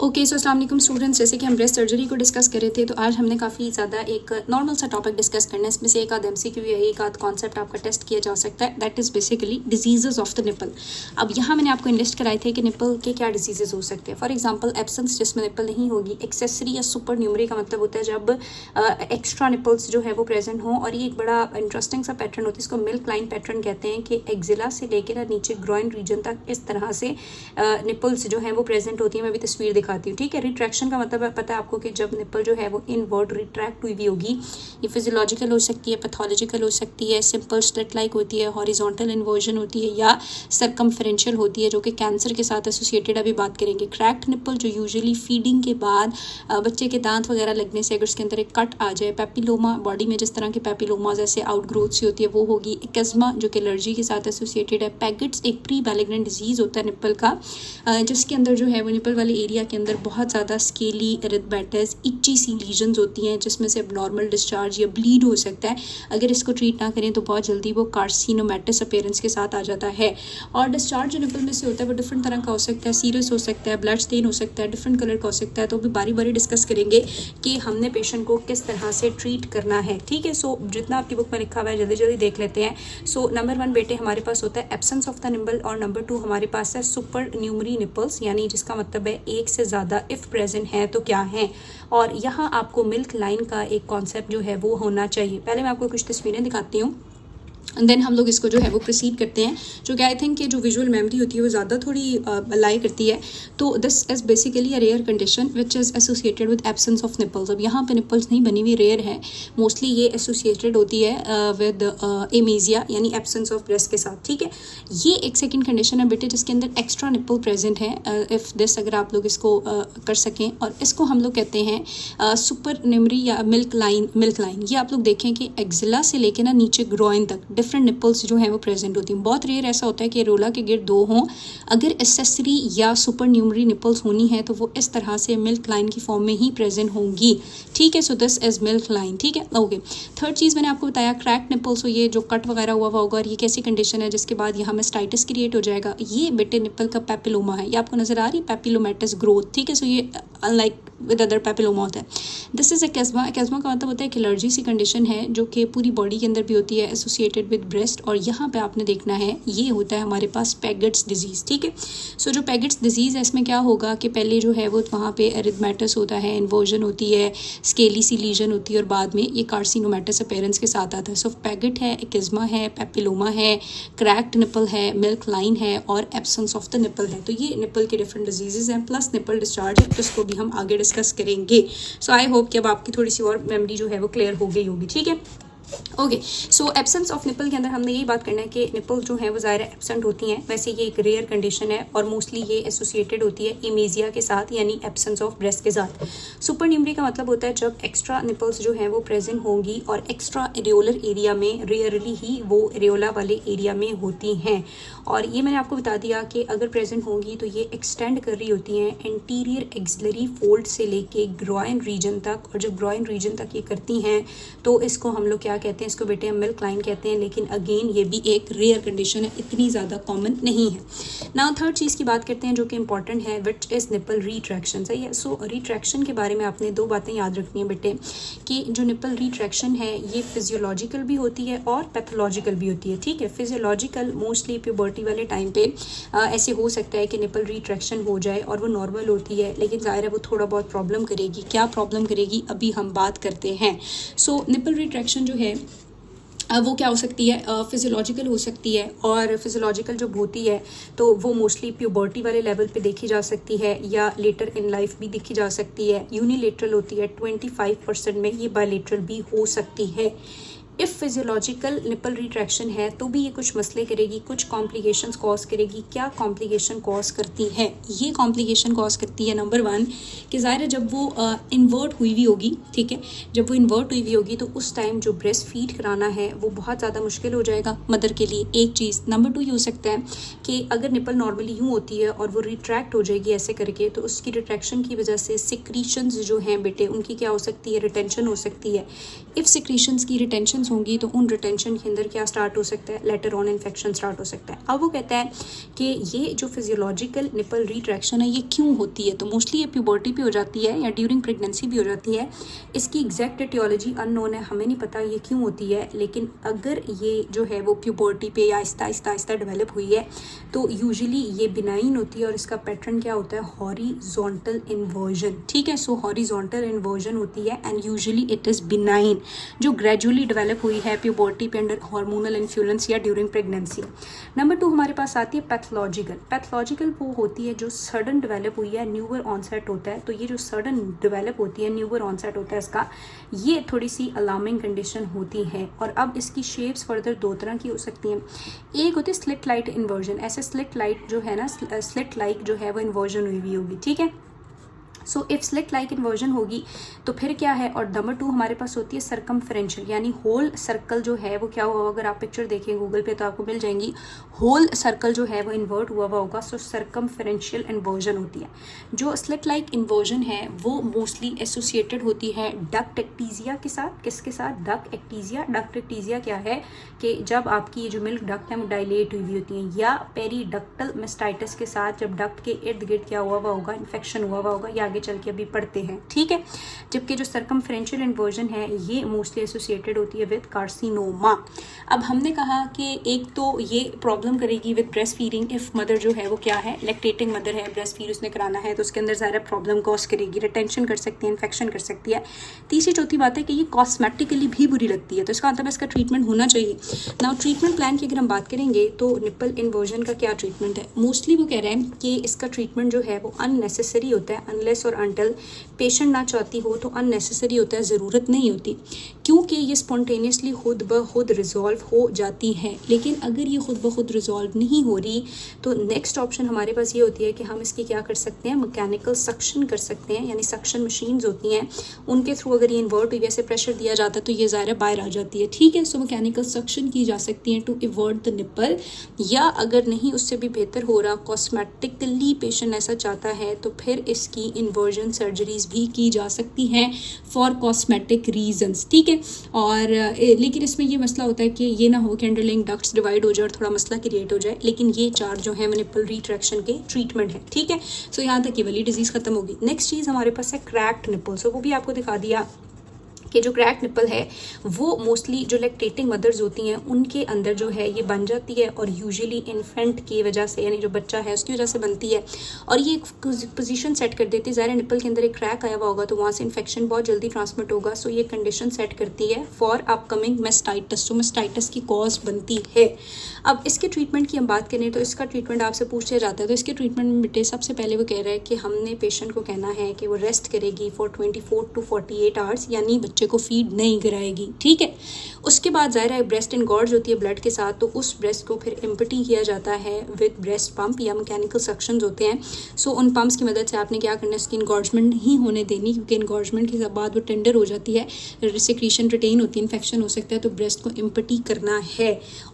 Okay so अस्सलाम वालेकुम students, जैसे कि हम ब्रेस्ट सर्जरी को डिस्कस कर रहे थे तो आज हमने काफ़ी ज़्यादा एक नॉर्मल सा टॉपिक डिस्कस करना है। इसमें से एक आध एमसीक्यू या एक आध कॉन्सेप्ट आपका टेस्ट किया जा सकता है, that is basically disease of the nipple. अब यहाँ मैंने आपको लिस्ट कराए थे कि निपल के क्या डिजीज़ हो सकते हैं। फॉर एग्जाम्पल एब्सेंस, जिसमें निपल नहीं होगी। एक्सेसरी या सुपर न्यूमरी का मतलब होता है जब एक्स्ट्रा निपल्स जो है वो प्रेजेंट हों। और ये एक बड़ा इंटरेस्टिंग सा पैटर्न होता है, इसको मिल्क लाइन पैटर्न कहते हैं कि एक्जिला से लेकर नीचे ग्रॉइन रीजन तक इस तरह से निपल्स जो हैं वो प्रेजेंट होती है। मैं भी तस्वीर दिखाती हूँ, ठीक है। रिट्रैक्शन का मतलब पता है आपको कि जब निपल जो है वो इनवर्ड रिट्रैक्ट हुई भी होगी। ये फिजियोलॉजिकल हो सकती है, पैथोलॉजिकल हो सकती है, सिंपल स्लिट लाइक होती है, हॉरिजॉन्टल इन्वर्जन होती है या सर्कमफेरेंशियल होती है, जो कि कैंसर के साथ एसोसिएटेड अभी बात करेंगे। क्रैक्ड निपल जो यूजुअली फीडिंग के बाद बच्चे के दांत वगैरह लगने से अगर उसके अंदर एक कट आ जाए, पेपिलोमा, बॉडी में जिस तरह के पेपिलोमा जैसे आउटग्रोथ सी होती है वो होगी। एक्जिमा जो कि एलर्जी के साथ एसोसिएटेड है। पैगेट्स एक प्री बैलिग्नेंट डिजीज होता है निपल का, जिसके अंदर जो है वो निपल वाले एरिया के अंदर बहुत ज़्यादा स्केली एरिथमेटस, इच्ची सी लीजन्स होती हैं जिसमें से नॉर्मल डिस्चार्ज या ब्लीड हो सकता है। अगर इसको ट्रीट ना करें तो बहुत जल्दी वो कार्सिनोमेटस अपीयरेंस के साथ आ जाता है। और डिस्चार्ज जो निपल में से होता है वो डिफरेंट तरह का हो सकता है, सीरस हो सकता है, ब्लड स्टेन हो सकता है, डिफरेंट कलर का हो सकता है। तो भी बारी बारी डिस्कस करेंगे कि हमने पेशेंट को किस तरह से ट्रीट करना है, ठीक है। सो जितना आपकी बुक में लिखा हुआ है जल्दी जल्दी देख लेते हैं। सो नंबर 1 बेटे हमारे पास होता है एब्सेंस ऑफ द निपल, और नंबर 2 हमारे पास है सुपर न्यूमरी निपल्स, यानी जिसका मतलब है एक से ज़्यादा इफ प्रेजेंट है तो क्या है। और यहाँ आपको मिल्क लाइन का एक कॉन्सेप्ट जो है वो होना चाहिए। पहले मैं आपको कुछ तस्वीरें दिखाती हूँ, देन हम लोग इसको जो है वो प्रोसीड करते हैं, जो कि आई थिंक कि जो विजुअल मेमोरी होती है वो ज़्यादा थोड़ी लाई करती है। तो this is basically a rare condition which is associated with absence of nipples. अब यहाँ पे निपल्स नहीं बनी हुई, रेयर है, मोस्टली ये एसोसिएटेड होती है विद एमेजिया यानी एब्सेंस ऑफ ब्रेस्ट के साथ, ठीक है। ये एक सेकेंड कंडीशन है बेटे जिसके अंदर एक्स्ट्रा निपल प्रेजेंट है। इफ़ दिस अगर आप लोग इसको कर सकें, और इसको हम लोग कहते हैं सुपर न्यूमरी या मिल्क लाइन। ये आप लोग देखें कि एक्जिला से लेकर ना नीचे ग्रॉइन तक डिफरेंट निपल्स जो हैं वो प्रेजेंट होती हैं। बहुत रेयर ऐसा होता है कि एरोला के गिर्द 2 हों। अगर एसेसरी या सुपर न्यूमरी निपल्स होनी है तो वो इस तरह से मिल्क लाइन की फॉर्म में ही प्रेजेंट होंगी, ठीक है। So this is milk line, ठीक है, ओके। थर्ड चीज़ मैंने आपको बताया क्रैक्ड निपल्स, हो ये जो कट वगैरह हुआ होगा, और ये कैसी कंडीशन है जिसके बाद यहाँ मेस्टाइटिस क्रिएट हो जाएगा। ये बेटे निपल का पेपिलोमा है, ये आपको नजर आ रही है, पेपिलोमेटस ग्रोथ, ठीक है। सो ये अनलाइक विद अदर पेपिलोमा होता है। This is eczema. एक्जिमा का मतलब होता है कि एलर्जी सी कंडीशन है जो कि पूरी बॉडी के अंदर भी होती है, एसोसिएटेड विद ब्रेस्ट। और यहाँ पे आपने देखना है ये होता है हमारे पास पैगेट्स डिजीज़, ठीक है। सो जो पैगेट्स डिजीज़ है इसमें क्या होगा कि पहले जो है वो वहाँ पे एरिथमेटस होता है, इन्वर्जन होती है, स्केली सी लीजन होती है, और बाद में ये कार्सिनोमेटस अपीयरेंस के साथ आता है। सो पैगेट है, एक्जिमा है, पेपिलोमा है, क्रैक्ड निपल है, मिल्क लाइन है, और एब्सेंस ऑफ द निपल है। तो ये निपल के डिफरेंट डिजीजेज हैं, प्लस निपल डिस्चार्ज है, जिसको भी हम आगे डिस्कस करेंगे। सो आई होप कि अब आपकी थोड़ी सी और मेमोरी जो है वो क्लियर हो गई होगी, ठीक है। Okay, so absence of nipple के अंदर हमने यही बात करना है कि निपल जो है वो ज़ाहिर एब्सेंट होती हैं। वैसे ये एक रेयर कंडीशन है और मोस्टली ये एसोसिएटेड होती है इमेजिया के साथ, यानी एब्सेंस ऑफ ब्रेस्ट के साथ। सुपर न्यूमरी का मतलब होता है जब एक्स्ट्रा निपल्स जो हैं वो प्रेजेंट होंगी और एक्स्ट्रा एरियोलर एरिया में, रेयरली ही वो एरियोला वाले एरिया में होती हैं। और ये मैंने आपको बता दिया कि अगर प्रेजेंट होंगी तो ये एक्सटेंड कर रही होती हैं एंटीरियर एक्सिलरी फोल्ड से लेके ग्रॉइन रीजन तक, और जब ग्रॉइन रीजन तक ये करती हैं तो इसको हम लोग क्या कहते हैं, इसको बेटे हम मिल्क लाइन कहते हैं। लेकिन अगेन ये भी एक रेयर कंडीशन है, इतनी ज़्यादा कॉमन नहीं है। नाउ थर्ड चीज़ की बात करते हैं जो कि इंपॉर्टेंट है, विच इज़ निपल रिट्रैक्शन, सही है। सो रिट्रैक्शन के बारे में आपने 2 बातें याद रखनी है बेटे, कि जो निपल रिट्रैक्शन है ये फिजियोलॉजिकल भी होती है और पैथोलॉजिकल भी होती है, ठीक है। फिजियोलॉजिकल मोस्टली प्यूबर्टी वाले टाइम पे ऐसे हो सकता है कि निपल रिट्रैक्शन हो जाए और वो नॉर्मल होती है, लेकिन ज़ाहिर है वो थोड़ा बहुत प्रॉब्लम करेगी। क्या प्रॉब्लम करेगी अभी हम बात करते हैं। सो निपल रिट्रैक्शन जो है वो क्या हो सकती है, फिजियोलॉजिकल हो सकती है, और फिजियोलॉजिकल जब होती है तो वो मोस्टली प्यूबर्टी वाले लेवल पे देखी जा सकती है, या लेटर इन लाइफ भी देखी जा सकती है। यूनिलेटरल होती है 25% में, ये बायलेटरल भी हो सकती है। इफ़ फिजियोलॉजिकल निपल रिट्रैक्शन है तो भी ये कुछ मसले करेगी, कुछ कॉम्प्लिकेशंस कॉज करेगी। क्या कॉम्प्लिकेशन कॉज करती है, ये कॉम्प्लिकेशन कॉज करती है नंबर 1 कि ज़ाहिर है जब वो इन्वर्ट हुई हुई होगी, ठीक है, जब वो इन्वर्ट हुई हुई होगी तो उस टाइम जो ब्रेस्ट फीड कराना है वो बहुत ज़्यादा मुश्किल हो जाएगा मदर के लिए, एक चीज़। नंबर 2 ये हो सकता है कि अगर निपल नॉर्मली यूँ होती है और वो रिट्रैक्ट हो जाएगी ऐसे करके, तो उसकी रिट्रैक्शन की वजह से सिक्रीशंस जो हैं बेटे उनकी क्या हो सकती है, रिटेंशन हो सकती है। इफ़ सिक्रीशंस की रिटेंशन रिटेंशंस होंगी तो उन रिटेंशन के अंदर क्या स्टार्ट हो सकता है, लेटर ऑन इन्फेक्शन स्टार्ट हो सकता है। अब वो कहता है कि ये जो फिजियोलॉजिकल निपल रिट्रैक्शन है ये क्यों होती है, तो मोस्टली ये प्यूबर्टी पे हो जाती है या ड्यूरिंग प्रेगनेंसी भी हो जाती है। इसकी एग्जैक्ट एटियोलॉजी अननोन है, हमें नहीं पता ये क्यों होती है, लेकिन अगर ये जो है वो प्यूबर्टी पे या आहिस्ता आहिस्ता डेवलप हुई है तो यूजुअली ये बिनाइन होती है और इसका पैटर्न क्या होता है, हॉरिजॉन्टल इन्वर्जन। ठीक है, सो हॉरिजॉन्टल इन्वर्जन होती है and usually it is benign, जो ग्रेजुअली डेवलप हुई है प्यूबर्टी पे अंडर हार्मोनल इन्फ्लुएंस या ड्यूरिंग प्रेगनेंसी। नंबर 2 हमारे पास आती है पैथोलॉजिकल। पैथोलॉजिकल वो होती है जो सडन डेवलप हुई है, न्यूअर ऑनसेट होता है। तो ये जो सडन डेवलप होती है, न्यूअर ऑनसेट होता है इसका, ये थोड़ी सी अलार्मिंग कंडीशन होती है। और अब इसकी शेप्स फर्दर 2 तरह की हो सकती हैं। एक होती है स्लिट लाइट इन्वर्जन, ऐसे स्लिट लाइट जो है ना, स्लिट लाइक जो है वो इन्वर्जन हुई हुई होगी। ठीक है, so if slit like inversion होगी तो फिर क्या है। और नंबर 2 हमारे पास होती है सरकमफेरेंशियल, यानी होल सर्कल जो है वो क्या हुआ, अगर आप पिक्चर देखें गूगल पे तो आपको मिल जाएंगी, होल सर्कल जो है वो इन्वर्ट हुआ होगा। सो सरकमफेरेंशियल इन्वर्जन होती है। जो स्लिट लाइक इन्वर्जन है वो मोस्टली एसोसिएटेड होती है डक्ट एक्टीजिया के साथ। किसके साथ, डक्ट एक्टीजिया। डक्ट एक्टीजिया क्या है कि जब आपकी ये जो मिल्क डक्ट है वो डायलेट हुई होती है, या पेरीडक्टल मेस्टाइटिस के साथ जब डक्ट के इर्द गिर्द क्या हुआ होगा, इन्फेक्शन हुआ होगा, या आगे चल के अभी पढ़ते हैं। ठीक है, जबकि जो सरकमफेरेंशियल इन्वर्जन है ये मोस्टली एसोसिएटेड होती है विद कार्सिनोमा। अब हमने कहा कि एक तो ये प्रॉब्लम करेगी with breast feeding, if mother जो है वो क्या है, लैक्टेटिंग मदर है, ब्रेस्ट फीड उसने कराना है तो उसके अंदर ज़्यादा प्रॉब्लम कॉज करेगी, रिटेंशन कर सकती है, इन्फेक्शन कर सकती है। तीसरी चौथी बात है कि ये कॉस्मेटिकली भी बुरी लगती है, तो इसका मतलब इसका ट्रीटमेंट होना चाहिए। नाउ ट्रीटमेंट प्लान की अगर हम बात करेंगे तो निपल इन्वर्जन का क्या ट्रीटमेंट है, मोस्टली वो कह रहे हैं कि इसका ट्रीटमेंट जो है वो अननेसेसरी होता है, अनलेस और अनटिल पेशेंट ना चाहती हो तो अननेसेसरी होता है, ज़रूरत नहीं होती, क्योंकि ये स्पॉन्टेनियसली खुद ब खुद रिजॉल्व हो जाती है। लेकिन अगर ये खुद ब खुद रिजॉल्व नहीं हो रही तो नेक्स्ट ऑप्शन हमारे पास ये होती है कि हम इसकी क्या कर सकते हैं, मैकेनिकल सक्शन कर सकते हैं, यानी सक्शन मशीन्स होती हैं उनके थ्रू अगर ये इन्वर्ट हुई, वैसे प्रेशर दिया जाता है तो ये ज़ाहिर बाहर आ जाती है। ठीक है, सो मैकेनिकल सक्शन की जा सकती है टू इवर्ट द निपल, या अगर नहीं उससे भी बेहतर हो रहा, कॉस्मेटिकली पेशेंट ऐसा चाहता है तो फिर इसकी इन्वर्जन सर्जरीज भी की जा सकती हैं फॉर कॉस्मेटिक रीजंस। ठीक है, और लेकिन इसमें ये मसला होता है कि ये ना हो कि अंडरलाइंग डक्ट्स डिवाइड हो जाए और थोड़ा मसला क्रिएट हो जाए। लेकिन ये 4 जो है निपल रिट्रैक्शन के ट्रीटमेंट है। ठीक है, सो यहाँ तक ये वाली डिजीज़ खत्म होगी। नेक्स्ट चीज़ हमारे पास है क्रैक्ड निपल। सो वो भी आपको दिखा दिया कि जो क्रैक निपल है वो मोस्टली जो लैक्टेटिंग मदर्स होती हैं उनके अंदर जो है ये बन जाती है, और यूजुअली इन्फेंट की वजह से, यानी जो बच्चा है उसकी वजह से बनती है, और ये एक पोजीशन सेट कर देती है। ज़ाहिर निपल के अंदर एक क्रैक आया हुआ होगा तो वहाँ से इन्फेक्शन बहुत जल्दी ट्रांसमिट होगा। सो ये कंडीशन सेट करती है फॉर अपकमिंग मेस्टाइटिस, जो मेस्टाइटिस की कॉज बनती है। अब इसके ट्रीटमेंट की हम बात करें तो इसका ट्रीटमेंट आपसे पूछा जाता है, तो इसके ट्रीटमेंट में बेटे सबसे पहले वो कह रहा है कि हमने पेशेंट को कहना है कि वो रेस्ट करेगी फॉर 24 to 48 आवर्स, यानी बच्चे को फीड नहीं कराएगी। ठीक है, उसके बाद ज़ाहिर है ब्रेस्ट इनगॉर्ज होती है ब्लड के साथ, तो उस ब्रेस्ट को फिर एम्पटी किया जाता है विद ब्रेस्ट पंप या मैकेनिकल सक्शन होते हैं। सो उन पम्प्स की मदद से आपने क्या करना है, उसकी इनगॉर्जमेंट नहीं होने देनी, क्योंकि इनगॉर्जमेंट के बाद वो टेंडर हो जाती है, सिक्रीशन रिटेन होती है, इन्फेक्शन हो सकता है, तो ब्रेस्ट को एम्पटी करना है।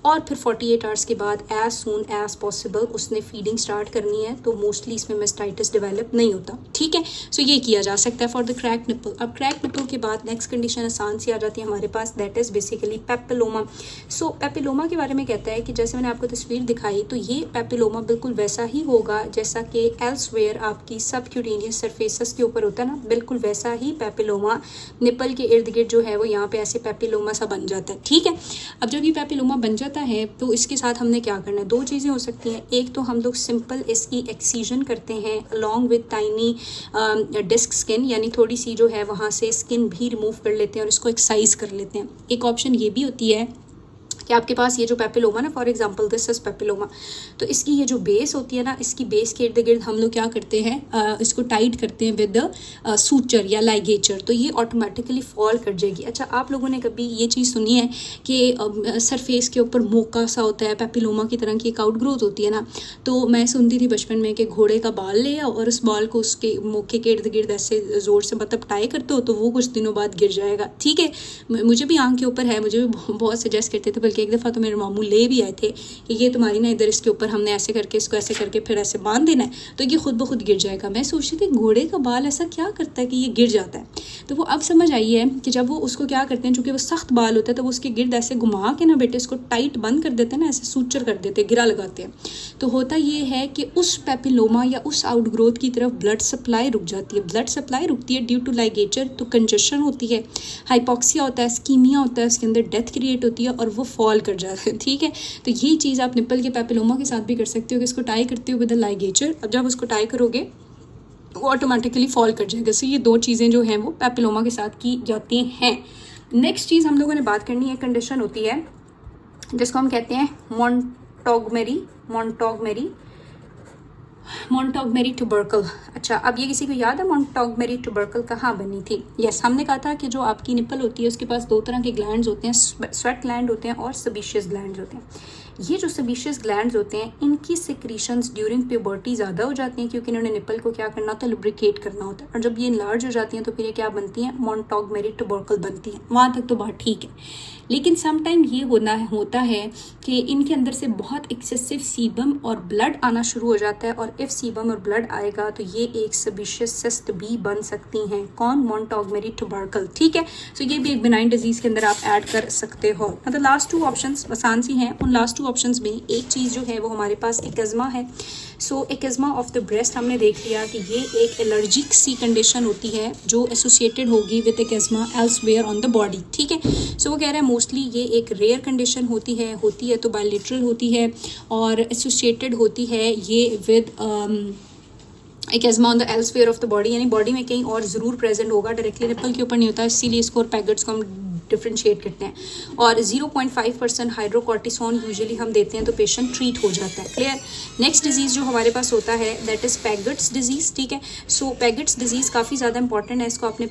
और फिर 48 आवर्स के बाद एज सून एज पॉसिबल उसने फीडिंग स्टार्ट करनी है, तो मोस्टली इसमें मेस्टाइटिस डेवलप नहीं होता। ठीक है, सो ये किया जा सकता है फॉर द क्रैक निपल। अब क्रैक निपल के बाद नेक्स्ट कंडीशन आसान सी आ जाती है हमारे पास, that is basically papilloma. So papilloma के बारे में कहता है कि जैसे मैंने आपको तस्वीर दिखाई तो ये पेपिलोमा बिल्कुल वैसा ही होगा जैसा कि एल्सवेयर आपकी सबक्यूटेनियस सरफेसेस के ऊपर होता है ना, बिल्कुल वैसा ही पेपिलोमा निपल के इर्द गिर्द जो है वो यहाँ पे ऐसे पेपिलोमा सा बन जाता है। ठीक है, अब जब ये पेपिलोमा बन जाता है तो इसके साथ हमने क्या करना है, 2 चीज़ें हो सकती हैं। एक तो हम लोग सिंपल इसकी एक्सीजन करते हैं along with tiny disc skin, यानी थोड़ी सी जो है वहाँ से स्किन भी रिमूव कर लेते हैं और इसको एक्साइज कर लेते हैं। एक ऑप्शन ये भी होती है कि आपके पास ये जो पेपिलोमा ना, for example this is papilloma, तो इसकी ये जो बेस होती है ना, इसकी बेस के इर्द गिर्द हम लोग क्या करते हैं, इसको टाइट करते हैं विद सूचर या लाइगेचर, तो ये ऑटोमेटिकली फॉल कर जाएगी। अच्छा, आप लोगों ने कभी ये चीज़ सुनी है कि सरफेस के ऊपर मोका सा होता है, पेपिलोमा की तरह की एक आउटग्रोथ होती है ना, तो मैं सुनती थी बचपन में कि घोड़े का बाल ले आओ और उस बाल को उसके मोके के इर्द गिर्द ऐसे ज़ोर से मतलब टाई करते हो तो वो कुछ दिनों बाद गिर जाएगा। ठीक है, मुझे भी आँख के ऊपर है, मुझे भी बहुत सजेस्ट करते थे, बल्कि बल्कि एक दफ़ा तो मेरे मामू ले भी आए थे कि ये तुम्हारी ना इधर इसके ऊपर हमने ऐसे करके इसको ऐसे करके फिर ऐसे बांध देना है तो ये खुद ब खुद गिर जाएगा। मैं सोचती थी घोड़े का बाल ऐसा क्या करता है कि ये गिर जाता है। तो वो अब समझ आई है कि जब वो उसको क्या करते हैं, चूँकि वो सख्त बाल होता है तो वो उसके गिर्द ऐसे घुमा के ना बेटे इसको टाइट बंद कर देते हैं ना, ऐसे सूचर कर देते हैं, गिरा लगाते हैं। तो होता ये है कि उस पेपिलोमा या उस आउटग्रोथ की तरफ ब्लड सप्लाई रुक जाती है। ब्लड सप्लाई रुकती है ड्यू टू लाइगेचर, तो कंजेशन होती है, हाइपोक्सिया होता है, स्कीमिया होता है, उसके अंदर डेथ क्रिएट होती है और वो फॉल कर जाता है। ठीक है, तो ये चीज़ आप निप्पल के पेपिलोमा के साथ भी कर सकते हो कि इसको टाई करते हो विद द लाइगेचर। अब जब उसको टाई करोगे वो ऑटोमेटिकली फॉल कर जाएगा। सो ये दो चीज़ें जो हैं वो पेपिलोमा के साथ की जाती हैं। नेक्स्ट चीज़ हम लोगों ने बात करनी है, कंडीशन होती है जिसको हम कहते हैं मोंटोगमेरी ट्यूबरकल। अच्छा, अब ये किसी को याद है मोंटोगमेरी ट्यूबरकल कहाँ बनी थी? यस, हमने कहा था कि जो आपकी निप्पल होती है उसके पास दो तरह के ग्लैंड्स होते हैं, स्वेट ग्लैंड होते हैं और सेबेशियस ग्लैंड्स होते हैं। ये जो सेबेशियस ग्लैंड्स होते हैं इनकी सिक्रीशंस ड्यूरिंग प्यूबर्टी ज़्यादा हो जाती हैं क्योंकि इन्होंने निप्पल को क्या करना होता है, लुब्रिकेट करना होता है। और जब ये लार्ज हो जाती हैं तो फिर ये क्या बनती हैं, मोंटोगमेरी ट्यूबरकल बनती हैं। वहाँ तक तो बात ठीक है, लेकिन समटाइम ये होता है कि इनके अंदर से बहुत एक्सेसिव सीबम और ब्लड आना शुरू हो जाता है और इफ़ सीबम और ब्लड आएगा तो ये एक सेबेशियस सिस्ट भी बन सकती हैं। कौन? मोंटोगमेरी ट्यूबरकल। ठीक है, सो ये भी एक बिनाइन डिजीज़ के अंदर आप ऐड कर सकते हो। मतलब लास्ट टू ऑप्शंस आसान सी हैं। उन लास्ट टू ऑप्शंस में एक चीज़ जो है वो हमारे पास एक्जिमा है। सो एक्जिमा ऑफ द ब्रेस्ट हमने देख लिया कि ये एक एलर्जिक सी कंडीशन होती है जो एसोसिएटेड होगी with eczema elsewhere on the body. ठीक है, सो वो कह रहे हैं मोस्टली ये एक रेयर कंडीशन होती है तो बायलेटरल होती है और एसोसिएटेड होती है ये with eczema on the elsewhere of the body, यानी बॉडी में कहीं और ज़रूर प्रेजेंट होगा, डायरेक्टली निप्पल के ऊपर नहीं होता, इसीलिए इसको और पैगेट्स को हम डिफ्रेंशिएट करते हैं। और 0.5% हाइड्रोकॉर्टिसोन यूजुअली हम देते हैं तो पेशेंट ट्रीट हो जाता है। क्लियर? नेक्स्ट डिजीज़ जो हमारे पास होता है दैट इज़ पैगेट्स डिजीज़। ठीक है, सो पैगेट्स डिजीज़ काफ़ी ज़्यादा इंपॉर्टेंट है, इसको आपने